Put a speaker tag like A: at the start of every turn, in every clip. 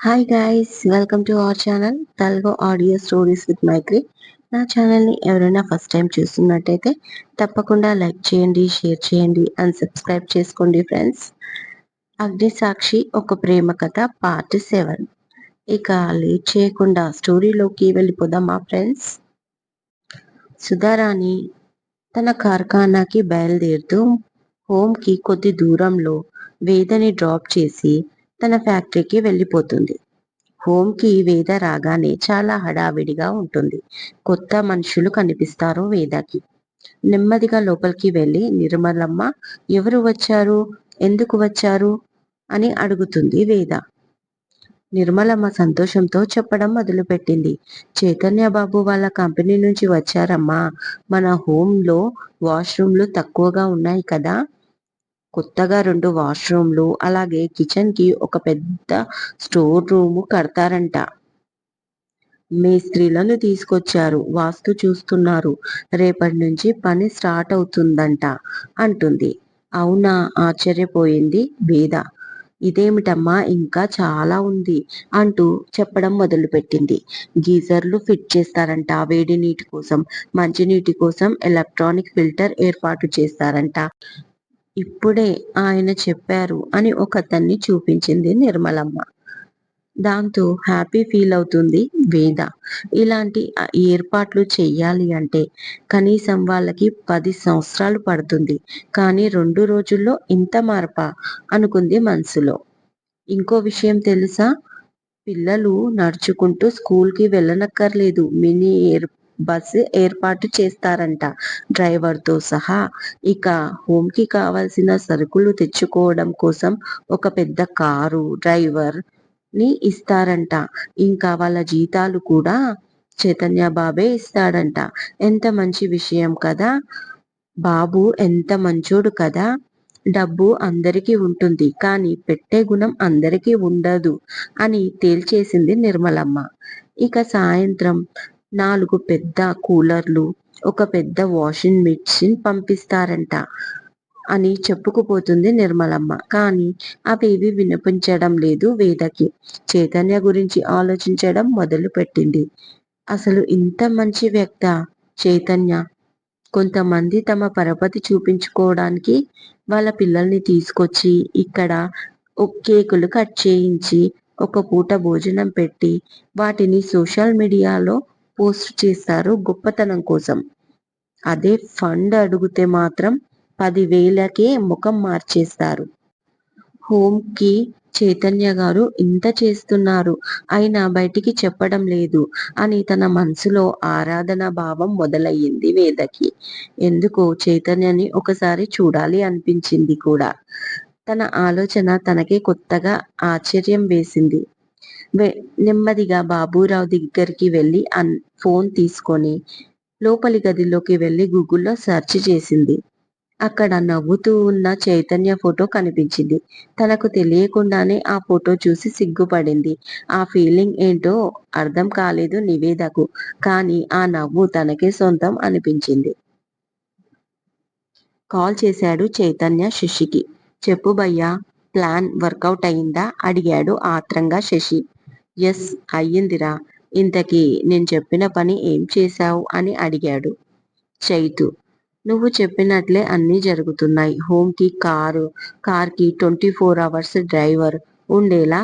A: Hi guys, welcome to our channel Telugu audio stories with Maithri. నా ఛానల్ని ఎవరైనా ఫస్ట్ టైం చూస్తున్నట్టయితే తప్పకుండా లైక్ చేయండి, షేర్ చేయండి అండ్ సబ్స్క్రైబ్ చేసుకోండి ఫ్రెండ్స్. అగ్ని సాక్షి ఒక ప్రేమ కథ పార్ట్ 7. ఇక లేట్ చేయకుండా స్టోరీలోకి వెళ్ళిపోదామా ఫ్రెండ్స్. సుధారాణి తన కార్ఖానాకి బయలుదేరుతూ హోమ్కి కొద్ది దూరంలో వేదని డ్రాప్ చేసి తన ఫ్యాక్టరీకి వెళ్ళిపోతుంది. హోమ్కి వేద రాగానే చాలా హడావిడిగా ఉంటుంది. కొత్త మనుషులు కనిపిస్తారు వేదకి. నెమ్మదిగా లోపలికి వెళ్ళి నిర్మలమ్మ ఎవరు వచ్చారు, ఎందుకు వచ్చారు అని అడుగుతుంది వేద. నిర్మలమ్మ సంతోషంతో చెప్పడం మొదలుపెట్టింది. చైతన్య బాబు వాళ్ళ కంపెనీ నుంచి వచ్చారమ్మా. మన హోంలో వాష్రూమ్లు తక్కువగా ఉన్నాయి కదా, కొత్తగా 2 వాష్రూమ్లు అలాగే కిచెన్ కి ఒక పెద్ద స్టోర్ రూమ్ కడతారంట. మేస్త్రీలను తీసుకొచ్చారు, వాస్తు చూస్తున్నారు, రేపటి నుంచి పని స్టార్ట్ అవుతుందంట అంటుంది. అవునా, ఆశ్చర్యపోయింది వేద. ఇదేమిటమ్మా ఇంకా చాలా ఉంది అంటూ చెప్పడం మొదలుపెట్టింది. గీజర్లు ఫిట్ చేస్తారంట, వేడి నీటి కోసం, మంచినీటి కోసం ఎలక్ట్రానిక్ ఫిల్టర్ ఏర్పాటు చేస్తారంట. ఇప్పుడే ఆయన చెప్పారు అని ఒకతన్ని చూపించింది నిర్మలమ్మ. దాంతో హ్యాపీ ఫీల్ అవుతుంది వేద. ఇలాంటి ఏర్పాట్లు చెయ్యాలి అంటే కనీసం వాళ్ళకి 10 సంవత్సరాలు పడుతుంది, కానీ 2 రోజుల్లో ఇంత మార్పా అనుకుంది మనసులో. ఇంకో విషయం తెలుసా, పిల్లలు నడుచుకుంటూ స్కూల్కి వెళ్ళనక్కర్లేదు, మినీ బస్సు ఏర్పాటు చేస్తారంట డ్రైవర్తో సహా. ఇక హోమ్కి కావాల్సిన సరుకులు తెచ్చుకోవడం కోసం ఒక పెద్ద కారు, డ్రైవర్ ని ఇస్తారంట. ఇంకా వాళ్ళ జీతాలు కూడా చైతన్య బాబే ఇస్తాడంట. ఎంత మంచి విషయం కదా, బాబు ఎంత మంచోడు కదా. డబ్బు అందరికీ ఉంటుంది, కానీ పెట్టే గుణం అందరికీ ఉండదు అని తేల్చేసింది నిర్మలమ్మ. ఇక సాయంత్రం 4 పెద్ద కూలర్లు, ఒక పెద్ద వాషింగ్ మిషన్ పంపిస్తారంట అని చెప్పుకుపోతుంది నిర్మలమ్మ. కానీ అవేవి వినిపించడం లేదు వేదకి. చైతన్య గురించి ఆలోచించడం మొదలు పెట్టింది. అసలు ఇంత మంచి వ్యక్త చైతన్య. కొంతమంది తమ పరపతి చూపించుకోవడానికి వాళ్ళ పిల్లల్ని తీసుకొచ్చి ఇక్కడ కేకులు కట్ చేయించి ఒక పూట భోజనం పెట్టి వాటిని సోషల్ మీడియాలో పోస్ట్ చేస్తారు గొప్పతనం కోసం. అదే ఫండ్ అడిగితే మాత్రం 10,000కే ముఖం మార్చేస్తారు. హోమ్కి చైతన్య గారు ఇంత చేస్తున్నారు, అయినా బయటికి చెప్పడం లేదు అని తన మనసులో ఆరాధన భావం మొదలయ్యింది వేదకి. ఎందుకో చైతన్యని ఒకసారి చూడాలి అనిపించింది కూడా. తన ఆలోచన తనకే కొత్తగా ఆశ్చర్యం వేసింది. నెమ్మదిగా బాబురావు దగ్గరికి వెళ్ళి ఫోన్ తీసుకొని లోపలి గదిలోకి వెళ్ళి గూగుల్లో సెర్చ్ చేసింది. అక్కడ నవ్వుతూ ఉన్న చైతన్య ఫోటో కనిపించింది. తనకు తెలియకుండానే ఆ ఫోటో చూసి సిగ్గుపడింది. ఆ ఫీలింగ్ ఏంటో అర్థం కాలేదు నివేదకు, కానీ ఆ నవ్వు తనకే సొంతం అనిపించింది. కాల్ చేశాడు చైతన్య శశికి. చెప్పు భయ్యా, ప్లాన్ వర్కౌట్ అయిందా అడిగాడు ఆత్రంగా శశి. ఎస్ అయ్యిందిరా. ఇంతకీ నేను చెప్పిన పని ఏం చేశావు అని అడిగాడు చైతు. నువ్వు చెప్పినట్లే అన్నీ జరుగుతున్నాయి. హోమ్కి కార్కి 24 అవర్స్ డ్రైవర్ ఉండేలా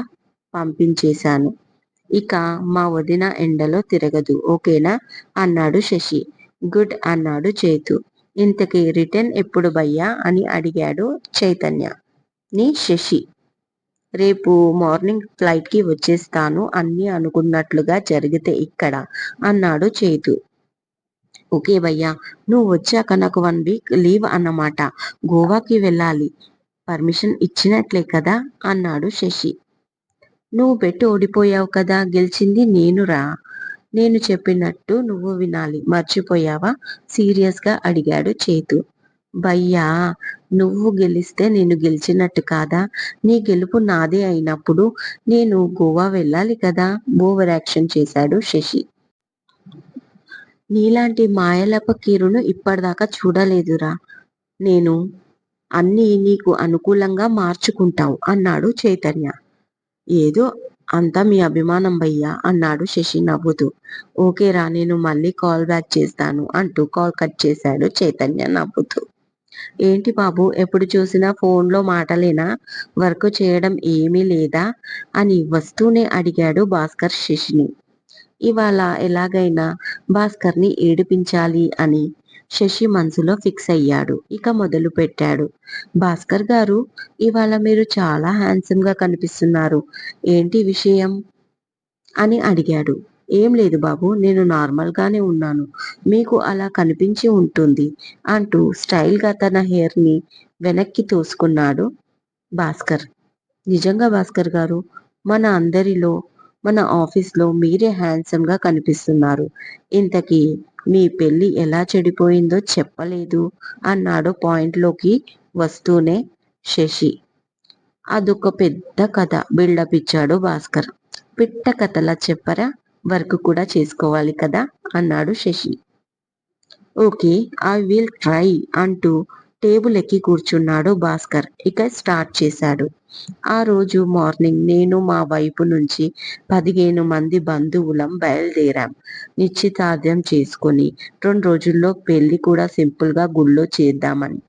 A: పంపించేశాను. ఇక మా వదిన ఎండలో తిరగదు, ఓకేనా అన్నాడు శశి. గుడ్ అన్నాడు చైతు. ఇంతకీ రిటర్న్ ఎప్పుడు భయ్యా అని అడిగాడు చైతన్య ని శశి. రేపు మార్నింగ్ ఫ్లైట్కి వచ్చేస్తాను, అన్నీ అనుకున్నట్లుగా జరిగితే ఇక్కడ అన్నాడు చైతు. ఓకే భయ్యా, నువ్వు వచ్చాక నాకు 1 వీక్ లీవ్ అన్నమాట. గోవాకి వెళ్ళాలి. పర్మిషన్ ఇచ్చినట్లే కదా అన్నాడు శశి. నువ్వు పెట్టి ఓడిపోయావు కదా, గెలిచింది నేనురా. నేను చెప్పినట్టు నువ్వు వినాలి, మర్చిపోయావా సీరియస్ గా అడిగాడు చేతు. భయ్యా, నువ్వు గెలిస్తే నేను గెలిచినట్టు కాదా, నీ గెలుపు నాదే అయినప్పుడు నేను గోవా వెళ్ళాలి కదా, ఓవర్ యాక్షన్ చేశాడు శశి. నీలాంటి మాయలప కీరును ఇప్పటిదాకా చూడలేదురా. నేను అన్నీ నీకు అనుకూలంగా మార్చుకుంటావు అన్నాడు చైతన్య. ఏదో అంతా మీ అభిమానం భయ్యా అన్నాడు శశి నవ్వుతూ. ఓకేరా, నేను మళ్ళీ కాల్ బ్యాక్ చేస్తాను అంటూ కాల్ కట్ చేశాడు చైతన్య నవ్వుతూ. ఏంటి బాబు, ఎప్పుడు చూసినా ఫోన్లో మాటలేనా, వర్క్ చేయడం ఏమీ లేదా అని వస్తూనే అడిగాడు భాస్కర్ శశిని. ఇవాళ ఎలాగైనా భాస్కర్ని ఏడిపించాలి అని శశి మనసులో ఫిక్స్ అయ్యాడు. ఇక మొదలు పెట్టాడు. భాస్కర్ గారు, ఇవాళ మీరు చాలా హ్యాండ్సమ్ గా కనిపిస్తున్నారు, ఏంటి విషయం అని అడిగాడు. ఏం లేదు బాబు, నేను నార్మల్ గానే ఉన్నాను, మీకు అలా కనిపించి ఉంటుంది అంటూ స్టైల్ గా తన హెయిర్ ని వెనక్కి తోసుకున్నాడు భాస్కర్. నిజంగా భాస్కర్ గారు, మన అందరిలో, మన ఆఫీస్లో మీరే హ్యాండ్సమ్ గా కనిపిస్తున్నారు. ఇంతకీ మీ పెళ్లి ఎలా చెడిపోయిందో చెప్పలేదు అన్నాడు పాయింట్లోకి వస్తూనే శశి. అదొక పెద్ద కథ బిల్డప్ ఇచ్చాడు భాస్కర్. పిట్ట కథలా చెప్పరా, వర్క్ కూడా చేసుకోవాలి కదా అన్నాడు Shashi. Okay, I will try అంటూ టేబుల్ ఎక్కి కూర్చున్నాడు భాస్కర్. ఇక స్టార్ట్ చేశాడు. ఆ రోజు మార్నింగ్ నేను మా వైపు నుంచి 15 మంది బంధువులం బయలుదేరాం. నిశ్చితార్థం చేసుకొని 2 రోజుల్లో పెళ్లి కూడా సింపుల్ గా గుళ్ళో చేద్దామని.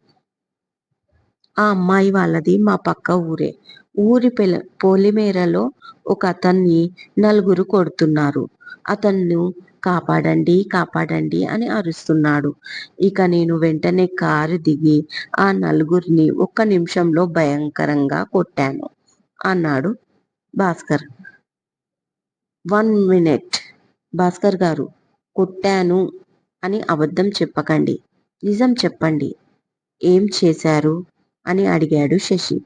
A: ఆ అమ్మాయి వాళ్ళది మా పక్క ఊరే. ఊరి పొలిమేరలో ఒక అతన్ని నలుగురు కొడుతున్నారు. అతన్ను కాపాడండి కాపాడండి అని అరుస్తున్నాడు. ఇక నేను వెంటనే కారు దిగి ఆ నలుగురిని ఒక్క నిమిషంలో భయంకరంగా కొట్టాను అన్నాడు భాస్కర్. 1 మినిట్ భాస్కర్ గారు, కొట్టాను అని అబద్ధం చెప్పకండి, నిజం చెప్పండి, ఏం చేశారు అని అడిగాడు శశి.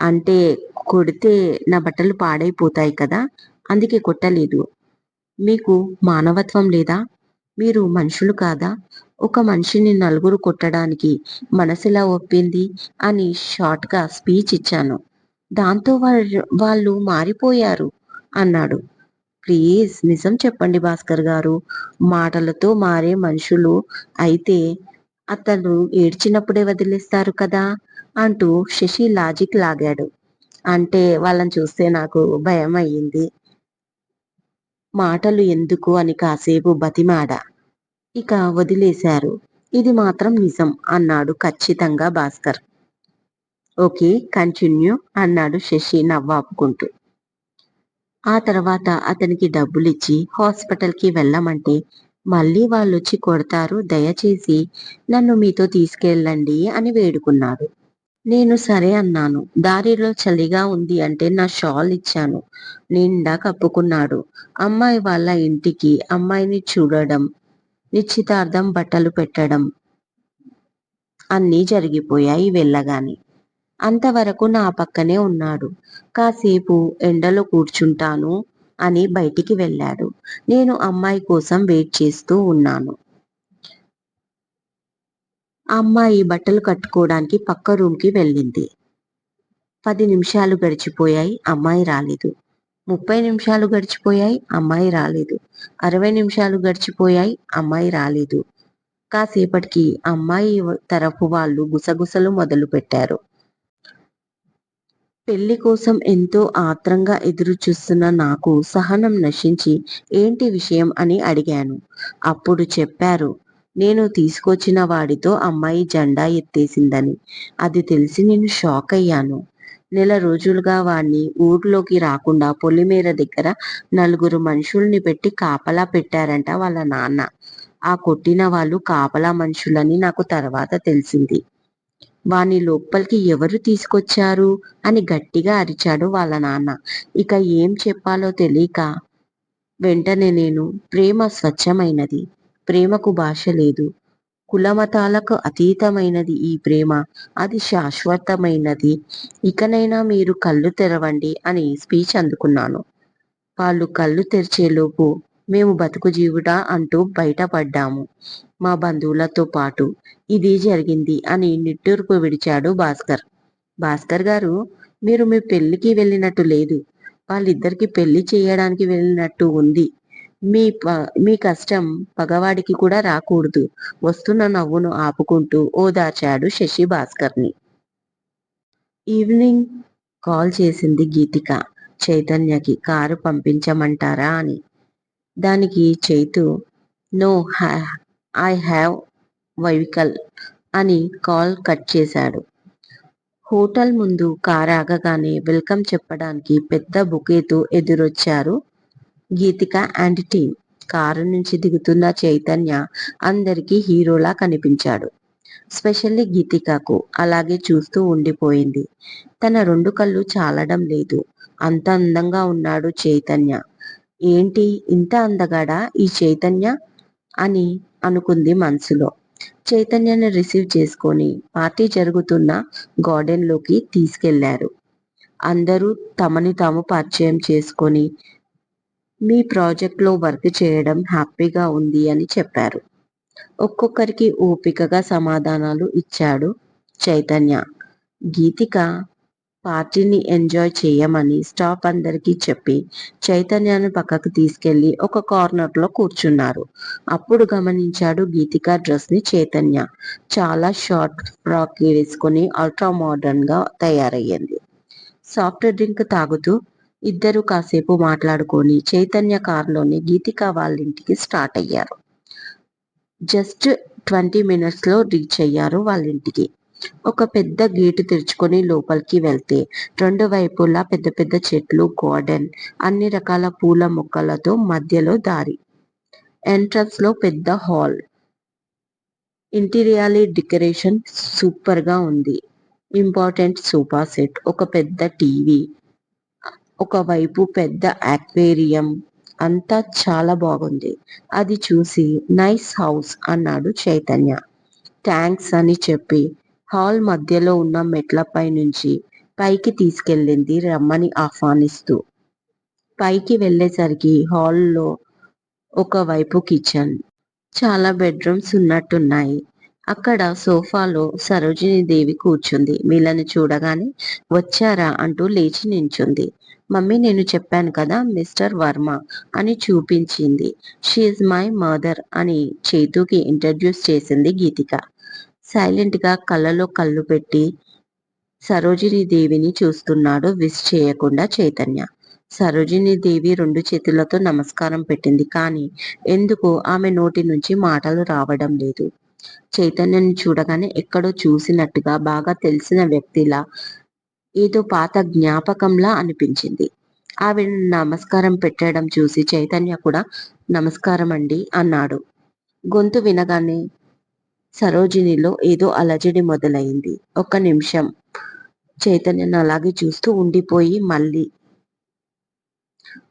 A: అంటే కొడితే నా బట్టలు పాడైపోతాయి కదా, అందుకే కొట్టలేదు. మీకు మానవత్వం లేదా, మీరు మనుషులు కాదా, ఒక మనిషిని నలుగురు కొట్టడానికి మనసెలా ఒప్పింది అని షార్ట్గా స్పీచ్ ఇచ్చాను. దాంతో వాళ్ళు మారిపోయారు అన్నాడు. ప్లీజ్ నిజం చెప్పండి భాస్కర్ గారు, మాటలతో మారే మనుషులు అయితే అతను ఏడ్చినప్పుడే వదిలేస్తారు కదా అంటూ శశి లాజిక్ లాగాడు. అంటే వాళ్ళని చూస్తే నాకు భయం అయ్యింది, మాటలు ఎందుకు అని కాసేపు బతిమాడా, ఇక వదిలేశారు. ఇది మాత్రం నిజం అన్నాడు ఖచ్చితంగా భాస్కర్. ఓకే, కంటిన్యూ అన్నాడు శశి నవ్వాపుకుంటూ. ఆ తర్వాత అతనికి డబ్బులిచ్చి హాస్పిటల్కి వెళ్ళమంటే మళ్ళీ వాళ్ళొచ్చి కొడతారు, దయచేసి నన్ను మీతో తీసుకెళ్ళండి అని వేడుకున్నాడు. నేను సరే అన్నాను. దారిలో చలిగా ఉంది అంటే నా షాల్ ఇచ్చాను. నిండా కప్పుకున్నాడు. అమ్మాయి వాళ్ళ ఇంటికి అమ్మాయిని చూడడం, నిశ్చితార్థం బట్టలు పెట్టడం అన్నీ జరిగిపోయాయి వెళ్ళగానే. అంతవరకు నా పక్కనే ఉన్నాడు. కాసేపు ఎండలో కూర్చుంటాను అని బయటికి వెళ్ళాడు. నేను అమ్మాయి కోసం వెయిట్ చేస్తూ ఉన్నాను. ఆ అమ్మాయి బట్టలు కట్టుకోవడానికి పక్క రూమ్కి వెళ్ళింది. 10 నిమిషాలు గడిచిపోయాయి, అమ్మాయి రాలేదు. 30 నిమిషాలు గడిచిపోయాయి, అమ్మాయి రాలేదు. 60 నిమిషాలు గడిచిపోయాయి, అమ్మాయి రాలేదు. కాసేపటికి అమ్మాయి తరఫు వాళ్ళు గుసగుసలు మొదలు పెట్టారు. పెళ్లి కోసం ఎంతో ఆత్రంగా ఎదురు చూస్తున్న నాకు సహనం నశించి ఏంటి విషయం అని అడిగాను. అప్పుడు చెప్పారు, నేను తీసుకొచ్చిన వాడితో అమ్మాయి జెండా ఎత్తేసిందని. అది తెలిసి నేను షాక్ అయ్యాను. నెల రోజులుగా వాణ్ణి ఊర్లోకి రాకుండా పొలిమేర దగ్గర నలుగురు మనుషుల్ని పెట్టి కాపలా పెట్టారంట వాళ్ళ నాన్న. ఆ కొట్టిన వాళ్ళు కాపలా మనుషులని నాకు తర్వాత తెలిసింది. వాణ్ణి లోపలికి ఎవరు తీసుకొచ్చారు అని గట్టిగా అరిచాడు వాళ్ళ నాన్న. ఇక ఏం చెప్పాలో తెలియక వెంటనే నేను, ప్రేమ స్వచ్ఛమైనది, ప్రేమకు భాష లేదు, కులమతాలకు అతీతమైనది ఈ ప్రేమ, అది శాశ్వతమైనది, ఇకనైనా మీరు కళ్ళు తెరవండి అని స్పీచ్ అందుకున్నాను. వాళ్ళు కళ్ళు తెరిచేలోపు మేము బతుకు జీవుడా అంటూ బయటపడ్డాము మా బంధువులతో పాటు. ఇది జరిగింది అని నిట్టూర్పు విడిచాడు భాస్కర్. భాస్కర్ గారు, మీరు మీ పెళ్లికి వెళ్ళినట్టు లేదు, వాళ్ళిద్దరికి పెళ్లి చేయడానికి వెళ్ళినట్టు ఉంది. మీ కష్టం పగవాడికి కూడా రాకూడదు. వస్తున్న నవ్వును ఆపుకుంటూ ఓదార్చాడు శశి భాస్కర్ని. ఈవినింగ్ కాల్ చేసింది గీతిక. చైతన్యకి కారు పంపించమంటారా అని. దానికి Chaitu no I have vehicle అని కాల్ కట్ చేశాడు. హోటల్ ముందు కారు ఆగగానే వెల్కమ్ చెప్పడానికి పెద్ద బుకేతో ఎదురొచ్చారు గీతిక అండ్ టీమ్. కారు నుంచి దిగుతున్న చైతన్య అందరికీ హీరోలా కనిపించాడు. స్పెషల్లీ గీతికకు అలాగే చూస్తూ ఉండిపోయింది. తన 2 కళ్ళు చాలడం లేదు. అంత అందంగా ఉన్నాడు చైతన్య. ఏంటి ఇంత అందగాడా ఈ చైతన్య అని అనుకుంది మనసులో. చైతన్యని రిసీవ్ చేసుకొని పార్టీ జరుగుతున్న గార్డెన్ లోకి తీసుకెళ్లారు. అందరూ తమని తాము పరిచయం చేసుకొని మీ ప్రాజెక్ట్ లో వర్క్ చేయడం హ్యాపీగా ఉంది అని చెప్పారు. ఒక్కొక్కరికి ఓపికగా సమాధానాలు ఇచ్చాడు చైతన్య. గీతిక పార్టీని ఎంజాయ్ చేయమని స్టాఫ్ అందరికీ చెప్పి చైతన్యాన్ని పక్కకు తీసుకెళ్లి ఒక కార్నర్ లో కూర్చున్నారు. అప్పుడు గమనించాడు గీతిక డ్రెస్ ని చైతన్య. చాలా షార్ట్ ఫ్రాక్ వేసుకుని అల్ట్రా మోడర్న్ గా తయారయ్యింది. సాఫ్ట్ డ్రింక్ తాగుతూ ఇద్దరు కాసేపు మాట్లాడుకొని చైతన్య కారులోని గీతిక వాళ్ళింటికి స్టార్ట్ అయ్యారు. జస్ట్ 20 మినిట్స్ లో రీచ్ అయ్యారు వాళ్ళింటికి. ఒక పెద్ద గేటు తెరుచుకొని లోపలికి వెళ్తే 2 వైపులా పెద్ద పెద్ద చెట్లు, గార్డెన్, అన్ని రకాల పూల మొక్కలతో మధ్యలో దారి. ఎంట్రన్స్ లో పెద్ద హాల్. ఇంటీరియర్ డెకరేషన్ సూపర్ గా ఉంది. ఇంపార్టెంట్ సోఫా సెట్, ఒక పెద్ద టీవీ, ఒకవైపు పెద్ద అక్వేరియం, అంతా చాలా బాగుంది. అది చూసి నైస్ హౌస్ అన్నాడు చైతన్య. థ్యాంక్స్ అని చెప్పి హాల్ మధ్యలో ఉన్న మెట్లపై నుంచి పైకి తీసుకెళ్ళింది రమ్మని ఆహ్వానిస్తూ. పైకి వెళ్ళేసరికి హాల్లో ఒకవైపు కిచెన్, చాలా బెడ్రూమ్స్ ఉన్నట్టున్నాయి. అక్కడ సోఫాలో సరోజినీదేవి కూర్చుంది. వీళ్ళని చూడగానే వచ్చారా అంటూ లేచి నించుంది. మమ్మీ నేను చెప్పాను కదా మిస్టర్ వర్మ అని చూపించింది. షీఈ్ మై మదర్ అని చేతుకి ఇంట్రడ్యూస్ చేసింది గీతిక. సైలెంట్ గా కళ్ళలో కళ్ళు పెట్టి సరోజినీదేవిని చూస్తున్నాడు విష్ చేయకుండా చైతన్య. సరోజినీదేవి 2 చేతులతో నమస్కారం పెట్టింది. కానీ ఎందుకో ఆమె నోటి నుంచి మాటలు రావడం లేదు. చైతన్యని చూడగానే ఎక్కడో చూసినట్టుగా, బాగా తెలిసిన వ్యక్తిలా, ఏదో పాత జ్ఞాపకంలా అనిపించింది. ఆవిడ నమస్కారం పెట్టడం చూసి చైతన్య కూడా నమస్కారం అండి అన్నాడు. గొంతు వినగానే సరోజినిలో ఏదో అలజడి మొదలైంది. 1 నిమిషం చైతన్యను అలాగే చూస్తూ ఉండిపోయి మళ్ళీ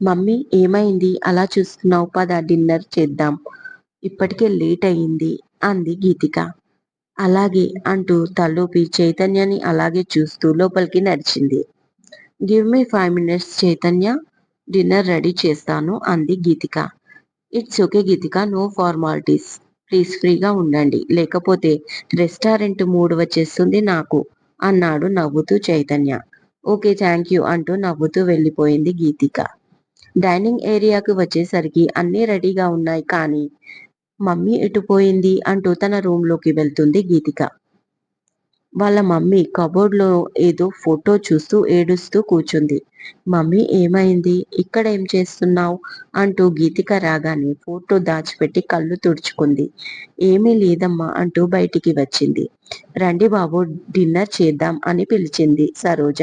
A: మమ్మీ ఏమైంది అలా చూస్తున్నావు, పద డిన్నర్ చేద్దాం, ఇప్పటికే లేట్ అయింది అంది గీతిక. అలాగే అంటూ తలూపి చైతన్యని అలాగే చూస్తూ లోపలికి నడిచింది. Give me 5 minutes Chaitanya, dinner ready చేస్తాను అంది Geethika. It's okay Geethika, no formalities, please ఫ్రీగా ఉండండి, లేకపోతే రెస్టారెంట్ మూడ్ వచ్చేస్తుంది నాకు అన్నాడు నవ్వుతూ చైతన్య. ఓకే థ్యాంక్ యూ అంటూ నవ్వుతూ వెళ్ళిపోయింది గీతిక. డైనింగ్ ఏరియాకి వచ్చేసరికి అన్నీ రెడీగా ఉన్నాయి. కానీ మమ్మీ ఎటు పోయింది అంటూ తన రూమ్ లోకి వెళ్తుంది గీతిక. వాళ్ళ మమ్మీ కబోర్డ్ లో ఏదో ఫోటో చూస్తూ ఏడుస్తూ కూర్చుంది. మమ్మీ ఏమైంది, ఇక్కడ ఏం చేస్తున్నావు అంటూ గీతిక రాగానే ఫోటో దాచిపెట్టి కళ్ళు తుడుచుకుంది. ఏమీ లేదమ్మా అంటూ బయటికి వచ్చింది. రండి బాబు డిన్నర్ చేద్దాం అని పిలిచింది సరోజ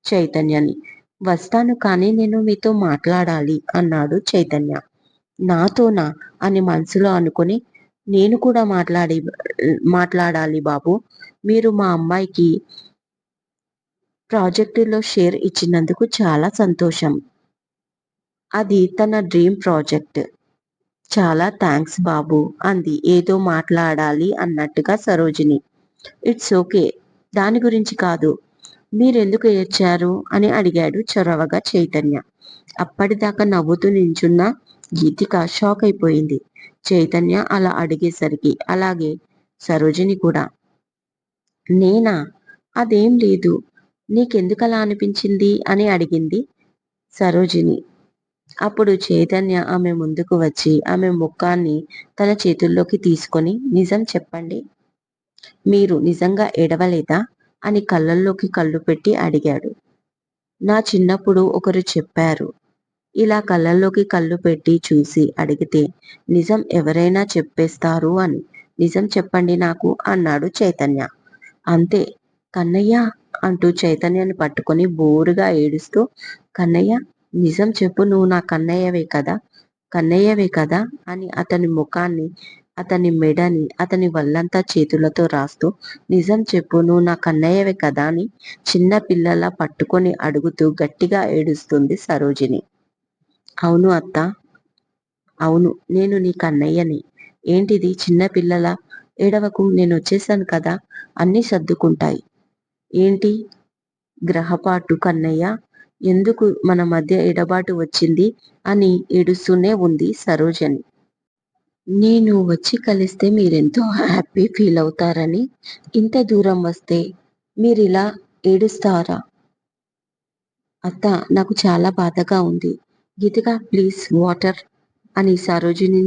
A: చైతన్యని. వస్తాను కానీ నేను మీతో మాట్లాడాలి అన్నాడు చైతన్య. నాతోనా అని మనసులో అనుకుని, నేను కూడా మాట్లాడాలి బాబు, మీరు మా అమ్మాయికి ప్రాజెక్టులో షేర్ ఇచ్చినందుకు చాలా సంతోషం. అది తన డ్రీమ్ ప్రాజెక్ట్. చాలా థ్యాంక్స్ బాబు అంది ఏదో మాట్లాడాలి అన్నట్టుగా సరోజిని. ఇట్స్ ఓకే, దాని గురించి కాదు, మీరెందుకు ఏడ్చారు అని అడిగాడు చొరవగా చైతన్య. అప్పటిదాకా నవ్వుతూ నించున్న గీతిక షాక్ అయిపోయింది చైతన్య అలా అడిగేసరికి. అలాగే సరోజిని కూడా. నేనా, అదేం లేదు, నీకెందుకలా అనిపించింది అని అడిగింది సరోజిని. అప్పుడు చైతన్య ఆమె ముందుకు వచ్చి ఆమె ముఖాన్ని తన చేతుల్లోకి తీసుకొని, నిజం చెప్పండి, మీరు నిజంగా ఏడవలేదా అని కళ్ళల్లోకి కళ్ళు పెట్టి అడిగాడు. నా చిన్నప్పుడు ఒకరు చెప్పారు. ఇలా కళ్ళల్లోకి కళ్ళు పెట్టి చూసి అడిగితే నిజం ఎవరైనా చెప్పేస్తారు అని. నిజం చెప్పండి నాకు అన్నాడు చైతన్య. అంతే. కన్నయ్య అంటూ చైతన్యని పట్టుకొని బోరుగా ఏడుస్తూ, కన్నయ్య నిజం చెప్పు, నువ్వు నా కన్నయ్యవే కదా, కన్నయ్యవే కదా అని అతని ముఖాన్ని, అతని మెడని, అతని వల్లంతా చేతులతో రాస్తూ, నిజం చెప్పు, నువ్వు నా కన్నయ్యవే కదా అని చిన్న పిల్లలా పట్టుకొని అడుగుతూ గట్టిగా ఏడుస్తుంది సరోజిని. అవును అత్త, అవును, నేను నీ కన్నయ్యని. ఏంటిది చిన్న పిల్లలా? ఏడవకు, నేనొచ్చేసాను కదా, అన్నీ సర్దుకుంటాయి. ఏంటి గ్రహపాటు కన్నయ్య? ఎందుకు మన మధ్య ఎడబాటు వచ్చింది అని ఏడుస్తూనే ఉంది సరోజని. నేను వచ్చి కలిస్తే మీరెంతో హ్యాపీ ఫీల్ అవుతారని, ఇంత దూరం వస్తే మీరిలా ఏడుస్తారా? అత్త, నాకు చాలా బాధగా ఉంది. గీతిక ప్లీజ్ వాటర్ అని సరోజిని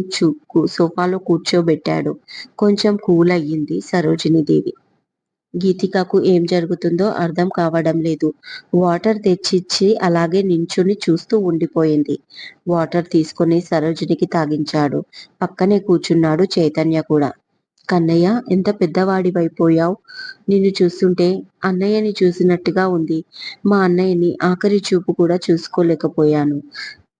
A: సోఫాలో కూర్చోబెట్టాడు. కొంచెం కూల్ అయ్యింది సరోజినీదేవి. గీతికకు ఏం జరుగుతుందో అర్థం కావడం లేదు. వాటర్ తెచ్చిచ్చి అలాగే నించుని చూస్తూ ఉండిపోయింది. వాటర్ తీసుకొని సరోజినికి తాగించాడు. పక్కనే కూర్చున్నాడు చైతన్య కూడా. కన్నయ్య, ఎంత పెద్దవాడివైపోయావ్. నిన్ను చూస్తుంటే అన్నయ్యని చూసినట్టుగా ఉంది. మా అన్నయ్యని ఆఖరి చూపు కూడా చూసుకోలేకపోయాను.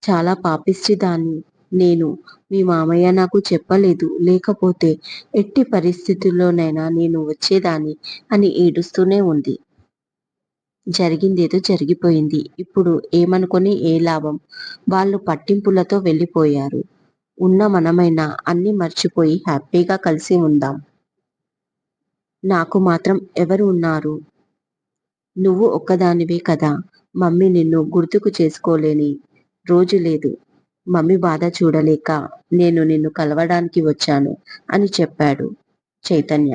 A: చాలా పాపిష్టిదాన్ని నేను. మీ మామయ్య నాకు చెప్పలేదు. లేకపోతే ఎట్టి పరిస్థితుల్లోనైనా నేను వచ్చేదాన్ని అని ఏడుస్తూనే ఉంది. జరిగిందేదో జరిగిపోయింది. ఇప్పుడు ఏమనుకొని ఏ లాభం? వాళ్ళు పట్టింపులతో వెళ్ళిపోయారు. ఉన్న మనమైనా అన్నీ మర్చిపోయి హ్యాపీగా కలిసి ఉందాం. నాకు మాత్రం ఎవరు ఉన్నారు? నువ్వు ఒక్కదానివే కదా. మమ్మీ నిన్ను గుర్తుకు చేసుకోలేని రోజు లేదు. మమ్మీ బాధ చూడలేక నేను నిన్ను కలవడానికి వచ్చాను అని చెప్పాడు చైతన్య.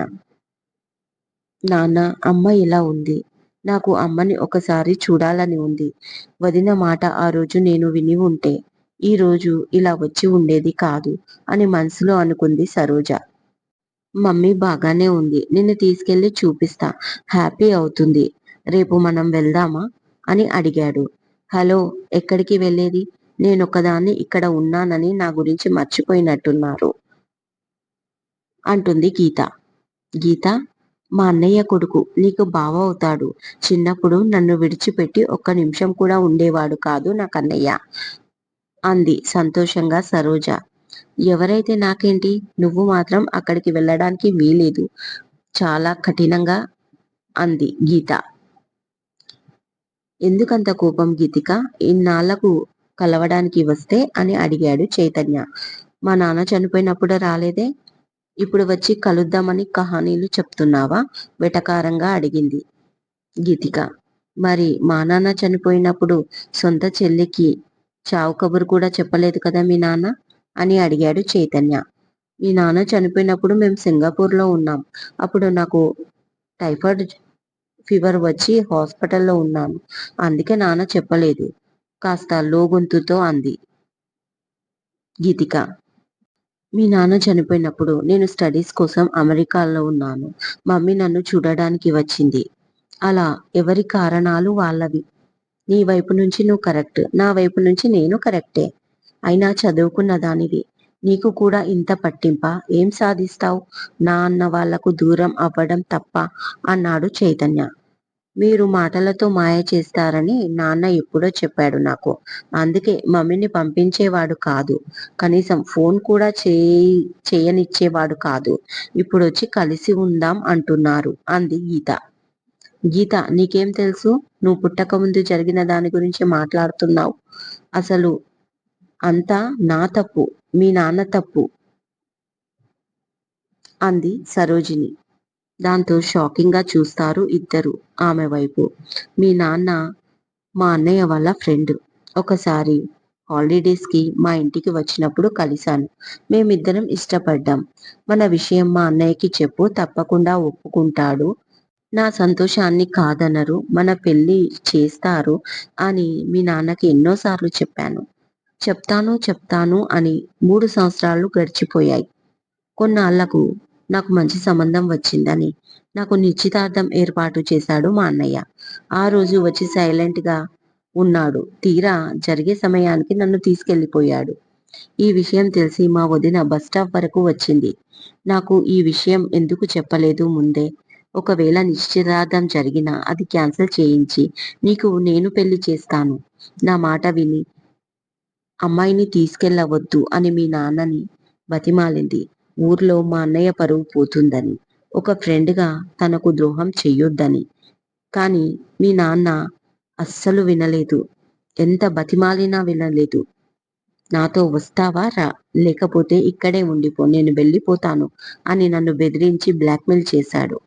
A: నాన్న, అమ్మ ఇలా ఉంది. నాకు అమ్మని ఒకసారి చూడాలని ఉంది. వదిన మాట ఆ రోజు నేను విని ఉంటే ఈ రోజు ఇలా వచ్చి ఉండేది కాదు అని మనసులో అనుకుంది సరోజ. మమ్మీ బాగానే ఉంది. నిన్ను తీసుకెళ్లి చూపిస్తా. హ్యాపీ అవుతుంది. రేపు మనం వెళ్దామా అని అడిగాడు. హలో, ఎక్కడికి వెళ్ళేది? నేనొక్కదాన్ని ఇక్కడ ఉన్నానని నా గురించి మర్చిపోయినట్టున్నారు అంటుంది గీత. గీత, మా అన్నయ్య కొడుకు, నీకు బావ అవుతాడు. చిన్నప్పుడు నన్ను విడిచిపెట్టి ఒక్క నిమిషం కూడా ఉండేవాడు కాదు నా కన్నయ్య అంది సంతోషంగా సరోజ. ఎవరైతే నాకేంటి, నువ్వు మాత్రం అక్కడికి వెళ్ళడానికి వీలేదు. చాలా కఠినంగా అంది గీత. ఎందుకంత కోపం గీతిక? ఇన్నాళ్లకు కలవడానికి వస్తే అని అడిగాడు చైతన్య. మా నాన్న చనిపోయినప్పుడు రాలేదే, ఇప్పుడు వచ్చి కలుద్దామని కహానీలు చెప్తున్నావా? వెటకారంగా అడిగింది గీతిక. మరి మా నాన్న చనిపోయినప్పుడు సొంత చెల్లికి చావు కబురు కూడా చెప్పలేదు కదా మీ నాన్న అని అడిగాడు చైతన్య. మీ నాన్న చనిపోయినప్పుడు మేము సింగపూర్లో ఉన్నాం. అప్పుడు నాకు టైఫాయిడ్ ఫీవర్ వచ్చి హాస్పిటల్లో ఉన్నాను. అందుకే నాన్న చెప్పలేదు కాస్త లో గొంతుతో అంది గీతిక. మీ నాన్న చనిపోయినప్పుడు నేను స్టడీస్ కోసం అమెరికాలో ఉన్నాను. మమ్మీ నన్ను చూడడానికి వచ్చింది. అలా ఎవరి కారణాలు వాళ్ళవి. నీ వైపు నుంచి నువ్వు కరెక్ట్, నా వైపు నుంచి నేను కరెక్టే. అయినా చదువుకున్న దానివి. నీకు కూడా ఇంత పట్టింపా? ఏం సాధిస్తావు? నా అన్న వాళ్లకు దూరం అవ్వడం తప్ప అన్నాడు చైతన్య. మీరు మాటలతో మాయ చేస్తారని నాన్న ఎప్పుడో చెప్పాడు నాకు. అందుకే మమ్మీని పంపించేవాడు కాదు. కనీసం ఫోన్ కూడా చేయనిచ్చేవాడు కాదు. ఇప్పుడొచ్చి కలిసి ఉందాం అంటున్నారు అంది గీత. గీత, నీకేం తెలుసు? నువ్వు పుట్టకముందు జరిగిన దాని గురించి మాట్లాడుతున్నావు. అసలు అంతా నా తప్పు, మీ నాన్న తప్పు అంది సరోజిని. దాంతో షాకింగ్ గా చూస్తారు ఇద్దరు ఆమె వైపు. మీ నాన్న మా అన్నయ్య వాళ్ళ ఫ్రెండ్. ఒకసారి హాలిడేస్ కి మా ఇంటికి వచ్చినప్పుడు కలిశాను. మేమిద్దరం ఇష్టపడ్డాం. మన విషయం మా అన్నయ్యకి చెప్పు, తప్పకుండా ఒప్పుకుంటాడు. నా సంతోషాన్ని కాదనరు. మన పెళ్లి చేస్తారు అని మీ నాన్నకి ఎన్నోసార్లు చెప్పాను. చెప్తాను చెప్తాను అని 3 సంవత్సరాలు గడిచిపోయాయి. కొన్నాళ్లకు నాకు మంచి సంబంధం వచ్చిందని నాకు నిశ్చితార్థం ఏర్పాటు చేశాడు మా అన్నయ్య. ఆ రోజు వచ్చి సైలెంట్ గా ఉన్నాడు. తీరా జరిగే సమయానికి నన్ను తీసుకెళ్ళిపోయాడు. ఈ విషయం తెలిసి మా వదిన బస్టాప్ వరకు వచ్చింది. నాకు ఈ విషయం ఎందుకు చెప్పలేదు ముందే? ఒకవేళ నిశ్చితార్థం జరిగినా అది క్యాన్సిల్ చేయించి నీకు నేను పెళ్లి చేస్తాను. నా మాట విని అమ్మాయిని తీసుకెళ్ళవద్దు అని మీ నాన్నని బతిమాలింది. ఊర్లో మా అన్నయ్య పరువు పోతుందని, ఒక ఫ్రెండ్గా తనకు ద్రోహం చెయ్యొద్దని. కానీ మీ నాన్న అస్సలు వినలేదు. ఎంత బతిమాలినా వినలేదు. నాతో వస్తావా రా, లేకపోతే ఇక్కడే ఉండిపో, నేను వెళ్ళిపోతాను అని నన్ను బెదిరించి బ్లాక్మెయిల్ చేశాడు.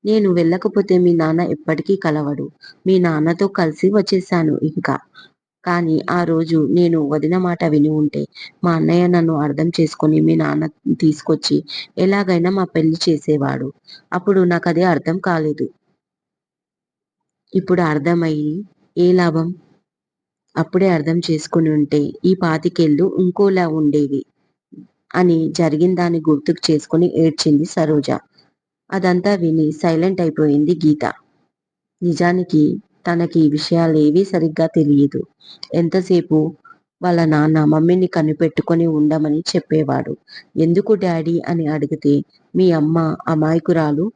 A: నేను వెళ్ళకపోతే మీ నాన్న ఎప్పటికీ కలవడు. మీ నాన్నతో కలిసి వచ్చేశాను ఇంకా. కానీ ఆ రోజు నేను వదిన మాట విని ఉంటే మా అన్నయ్య నన్ను అర్థం చేసుకొని మీ నాన్న తీసుకొచ్చి ఎలాగైనా మా పెళ్లి చేసేవాడు. అప్పుడు నాకు అదే అర్థం కాలేదు. ఇప్పుడు అర్థమయ్యి ఏ లాభం? అప్పుడే అర్థం చేసుకుని ఉంటే ఈ 25 ఇంకోలా ఉండేవి అని జరిగిన దాన్ని గుర్తుకు చేసుకుని ఏడ్చింది సరోజ. అదంతా విని సైలెంట్ అయిపోయింది గీత. నిజానికి తనకి ఈ విషయాలేవీ సరిగ్గా తెలియదు. ఎంతసేపు వాళ్ళ నాన్న మమ్మీని కనిపెట్టుకొని ఉండమని చెప్పేవాడు. ఎందుకు డాడీ అని అడిగితే మీ అమ్మ అమాయకురాలు,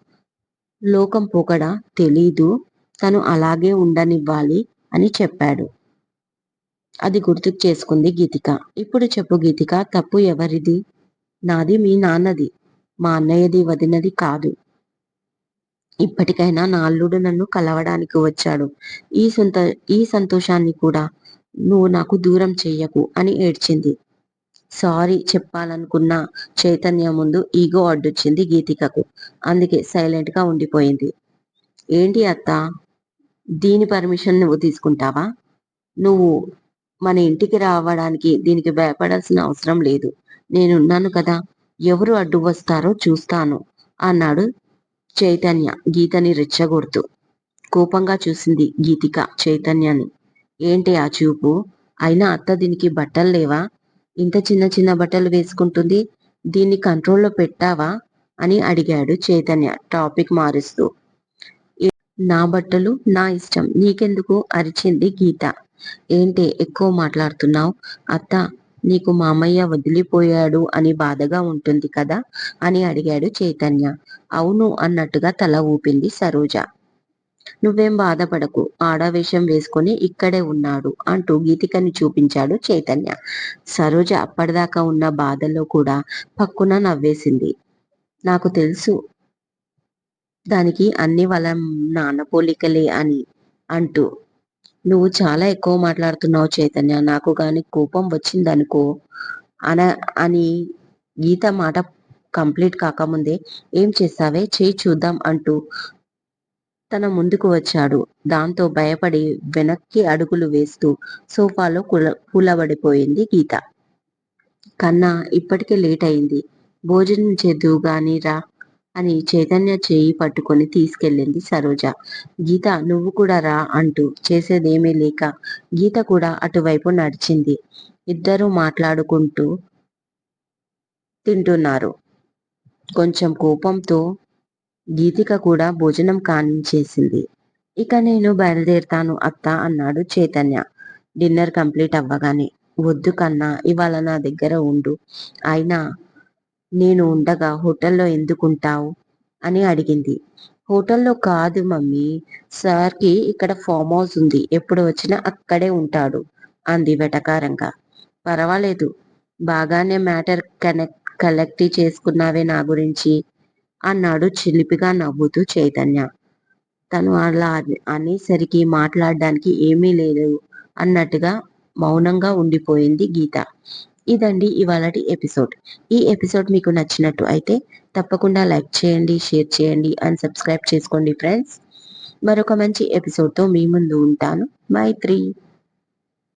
A: లోకం పొగడా తెలీదు, తను అలాగే ఉండనివ్వాలి అని చెప్పాడు. అది గుర్తుకు చేసుకుంది గీతిక. ఇప్పుడు చెప్పు గీతిక, తప్పు ఎవరిది? నాది మీ నాన్నది. మా అన్నయ్యది వదినది కాదు. ఇప్పటికైనా నా అల్లుడు నన్ను కలవడానికి వచ్చాడు. ఈ సంతోషాన్ని కూడా నువ్వు నాకు దూరం చెయ్యకు అని ఏడ్చింది. సారీ చెప్పాలనుకున్న చైతన్య ముందు ఈగో అడ్డొచ్చింది గీతికకు. అందుకే సైలెంట్ గా ఉండిపోయింది. ఏంటి అత్త, దీని పర్మిషన్ నువ్వు తీసుకుంటావా? నువ్వు మన ఇంటికి రావడానికి దీనికి భయపడాల్సిన అవసరం లేదు. నేనున్నాను కదా, ఎవరు అడ్డు వస్తారో చూస్తాను అన్నాడు చైతన్య గీతని రెచ్చగొడుతూ. కోపంగా చూసింది గీతిక చైతన్యాన్ని. ఏంటి ఆ చూపు? అయినా అత్త దీనికి బట్టలు లేవా? ఇంత చిన్న చిన్న బట్టలు వేసుకుంటుంది, దీన్ని కంట్రోల్లో పెట్టావా అని అడిగాడు చైతన్య టాపిక్ మారుస్తూ. నా బట్టలు నా ఇష్టం, నీకెందుకు అరిచింది గీత. ఏంటే ఎక్కువ మాట్లాడుతున్నావు? అత్త, నీకు మామయ్య వదిలిపోయాడు అని బాధగా ఉంటుంది కదా అని అడిగాడు చైతన్య. అవును అన్నట్టుగా తల ఊపింది సరోజ. నువ్వేం బాధపడకు, ఆడవేషం వేసుకొని ఇక్కడే ఉన్నాడు అంటూ గీతికని చూపించాడు చైతన్య. సరోజ అప్పటిదాకా ఉన్న బాధలో కూడా పక్కున నవ్వేసింది. నాకు తెలుసు దానికి అన్ని వాళ్ళ నాన్న పోలికలే అని అంటూ. నువ్వు చాలా ఎక్కువ మాట్లాడుతున్నావు చైతన్య, నాకు గాని కోపం వచ్చిందనుకో అన అని గీత మాట కంప్లీట్ కాకముందే ఏం చేస్తావే చేయి చూద్దాం అంటూ తన ముందుకు వచ్చాడు. దాంతో భయపడి వెనక్కి అడుగులు వేస్తూ సోఫాలో కూలబడిపోయింది గీత. కన్నా, ఇప్పటికే లేట్ అయింది, భోజనం చేద్దువు గాని రా అని చైతన్య చేయి పట్టుకొని తీసుకెళ్ళింది సరోజ. గీత, నువ్వు కూడా రా అంటూ చేసేదేమీ లేక గీత కూడా అటువైపు నడిచింది. ఇద్దరూ మాట్లాడుకుంటూ తింటున్నారు. కొంచెం కోపంతో గీతిక కూడా భోజనం కానించేసింది. ఇక నేను బయలుదేరుతాను అత్త అన్నాడు చైతన్య డిన్నర్ కంప్లీట్ అవ్వగానే. వద్దు కన్నా, ఇవాళ నా దగ్గర ఉండు. అయినా నేను ఉండగా హోటల్లో ఎందుకుంటావు అని అడిగింది. హోటల్లో కాదు మమ్మీ, సార్కి ఇక్కడ ఫామ్ హౌస్ ఉంది, ఎప్పుడు వచ్చినా అక్కడే ఉంటాడు అంది వెటకారంగా. పర్వాలేదు, బాగానే మ్యాటర్ కలెక్ట్ చేసుకున్నావే నా గురించి అన్నాడు చిలిపిగా నవ్వుతూ చైతన్య. తను అలా అనేసరికి మాట్లాడడానికి ఏమీ లేదు అన్నట్టుగా మౌనంగా ఉండిపోయింది గీత. ఇదండి ఇవాళటి ఎపిసోడ్. ఈ ఎపిసోడ్ మీకు నచ్చినట్టు అయితే తప్పకుండా లైక్ చేయండి, షేర్ చేయండి అండ్ సబ్స్క్రైబ్ చేసుకోండి ఫ్రెండ్స్. మరొక మంచి ఎపిసోడ్తో మీ ముందు ఉంటాను. మైత్రి.